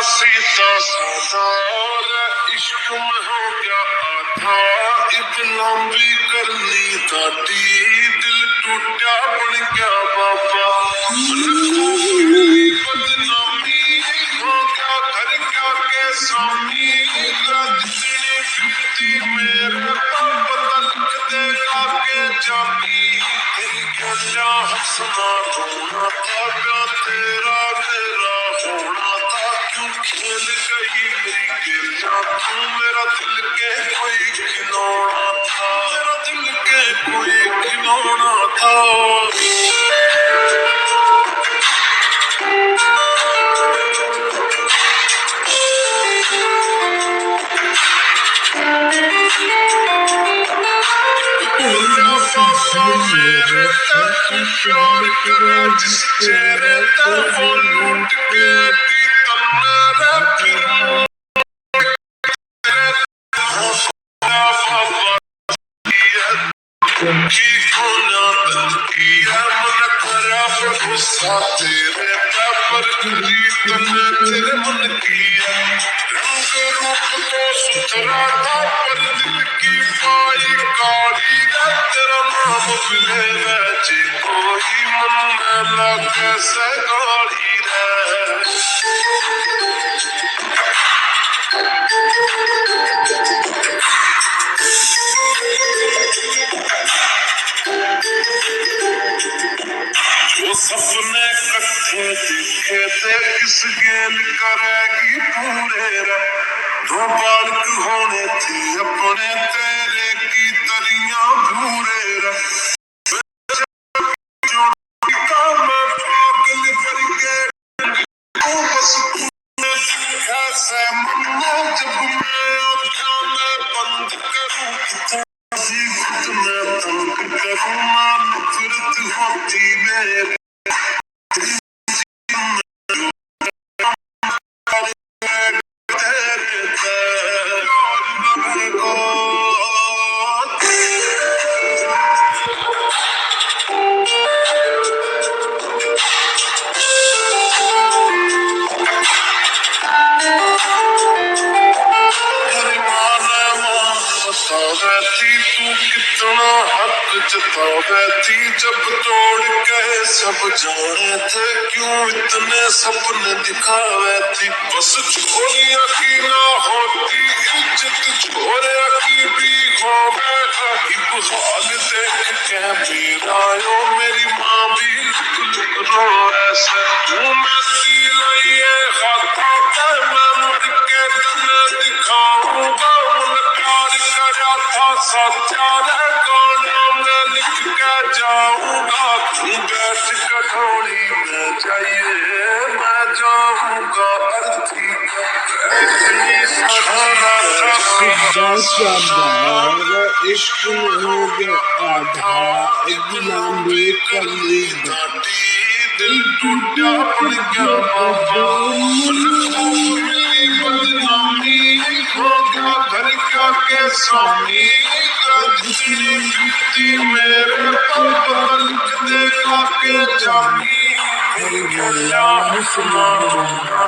सीता सादा और इश्क में हो गया आधा। इतना भी करनी दादी दिल टूटा बन गया बाबा। बदनामी हो गया घर क्या के स्वामी। जितनी बीती मेरे पता लिख देगा के जामी। तेरी गलियां हंसना रोना था प्यार तेरा मेरा होना था। क्यों खेल गई मेरी गलियां तू मेरा दिल के कोई खिलौना था। मेरा दिल के कोई खिलौना था। मेरे तक प्यार करे जिस चेहरे तक वो लूट के दी तन्ना फिर की होना बनती है मन खराब गुस्सा तेरे पर गरी तने तेरे मन की है। रंग रूप तो सुथरा था पर दिल की पाई काली है। तेरा नाम मिले वैसे कोई मन में लगे से गाड़ी रे। जो सपने कट्ठे दिखे थे किस गेल करेगी पूरे रे। दो बालक होने थे अपने तेरे की तरियां भूरे रे। मैं पागल करके बस कैसे मन्ना जब मैं आँखें में बंद करूं खुद में तंग करूं ना नफरत होती मेरे। बतावती तू कितना हक जतावती जब तोड़ के सब जाने थे क्यों इतने सपने दिखावे थी। बस छोरिया की ना होती इज्जत छोरिया की भी होवे। इब हाल देख के मेरा यो मेरी माँ भी लुक रो ऐसे। तू मेहंदी लाइए हाथों पे मैं मुड़ के तने दिखाऊंगा। सच्चा रे गाना मैं लिख के जाऊंगा। बैठ कठौनी में जाइए मैं जाऊंगा अर्थी इश्क हो गया आधा। इतना भी कर ली दादी दिल टूटा पड़ गया बाबा। बदनामी हो गया घर क्या के स्वामी। जितनी बीती मेरे पता लिख देगा के जामी। तेरी गलियां हंसना रोना